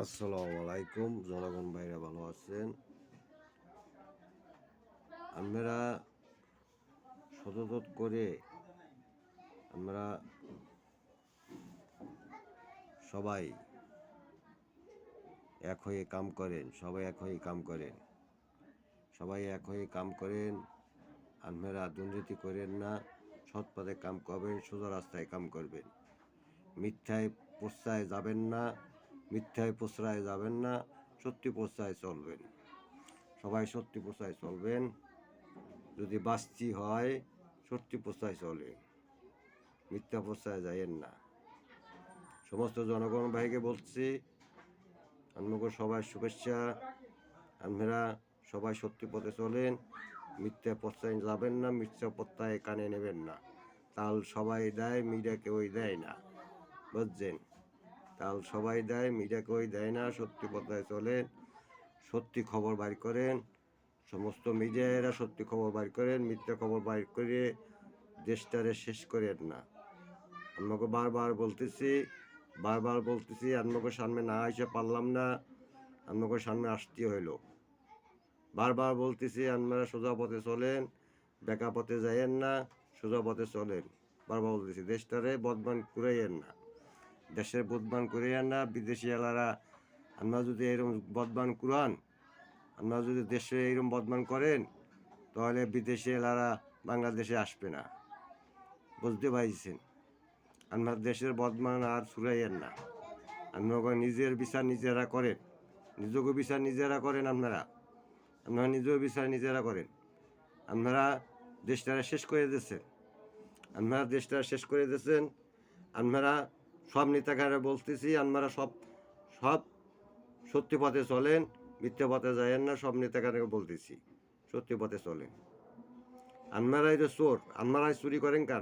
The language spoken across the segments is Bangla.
আসসালামু আলাইকুম জনগণ ভাইরা ভালো আছেন। আমরা সতত করে আমরা সবাই এক হয়ে কাম করেন, সবাই এক হয়ে কাম করেন, সবাই এক হয়ে কাম করেন। আপনারা দুর্নীতি করেন না, সৎ পথে কাম করবেন, সোজা রাস্তায় কাম করবেন, মিথ্যায় প্রশ্রয় যাবেন না, মিথ্যায় প্রশ্রয় যাবেন না, সত্যি প্রশ্রয় চলবেন, সবাই সত্যি প্রশ্রয় চলবেন। যদি বাস্তি হয় সত্যি প্রশ্রয় চলে, মিথ্যা প্রশ্রয় যায়েন না। সমস্ত জনগণ ভাইকে বলছি, আপনাকে সবাই শুভেচ্ছা। আপনারা সবাই সত্যি পথে চলেন, মিথ্যা প্রশ্রয় যাবেন না, মিথ্যা প্রত্যয় কানে নেবেন না। তাল সবাই দেয়, মিডিয়া কেউই দেয় না, বুঝছেন? তাল সবাই দেয়, মিডিয়া কেউই দেয় না। সত্যি পথে চলেন, সত্যি খবর বাইর করেন, সমস্ত মিডিয়ারা সত্যি খবর বাইর করেন, মিথ্যা খবর বাইর করে দেশটারে শেষ করেন না। আমাকে বারবার বলতেছি, আপনাকে সামনে না এসে পারলাম না, আপনাকে সামনে আসতে হইল। বারবার বলতেছি আপনারা সোজা পথে চলেন, বেকা পথে যাইয়েন না, সোজা পথে চলেন। বারবার বলতেছি দেশটারে বদনাম করাইয়েন না, দেশের বদনাম করাইয়েন না। বিদেশি এলারা আপনারা যদি এরকম বদনাম কুরান, আপনারা যদি দেশে এরকম বদনাম করেন, তাহলে বিদেশি এলারা বাংলাদেশে আসবে না, বুঝতে পারছেন? আপনার দেশের বদনাম আর ছুড়াইয়েন না। আপনারা নিজের বিচার নিজেরা করেন, নিজেকে বিচার নিজেরা করেন। আপনারা নিজের বিচার নিজেরা করেন। আপনারা দেশটারা শেষ করে দিচ্ছেন, আপনারা দেশটা শেষ করে দিচ্ছেন। আপনারা সব নেতাকারা বলতেছি, আপনারা সব সব সত্যি পথে চলেন, মিথ্যে পথে যায়েন না। সব নেতাকারকে বলতেছি সত্যি পথে চলেন। আপনারাই তো চোর, আপনারাই চুরি করেন কে?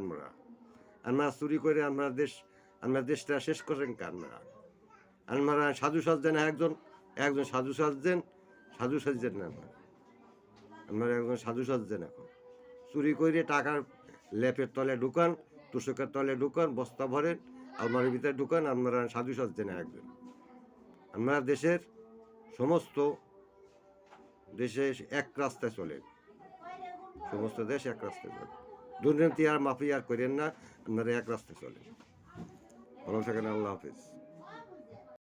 আপনারা চুরি করে আপনার দেশটা শেষ করেন কে? আপনারা সাধু সাজছেন, একজন সাধু সাজছেন, সাধু সাজছেন না আপনারা একজন সাধু সাজছেন। এখন চুরি করে টাকার লেপের তলে ঢুকান, তোষকের তলে ঢুকান, বস্তা ভরেন, আলমারির ভিতরে ঢুকান। আপনারা সাধু সাজছেন একজন। আপনারা দেশের সমস্ত দেশে এক রাস্তায় চলেন, সমস্ত দেশ এক রাস্তায় চলেন। দুর্নীতি আর মাফিয়া আর করেন না, আপনারা এক রাস্তায় চলেন। ভালো থাকেন, আল্লাহ হাফিজ।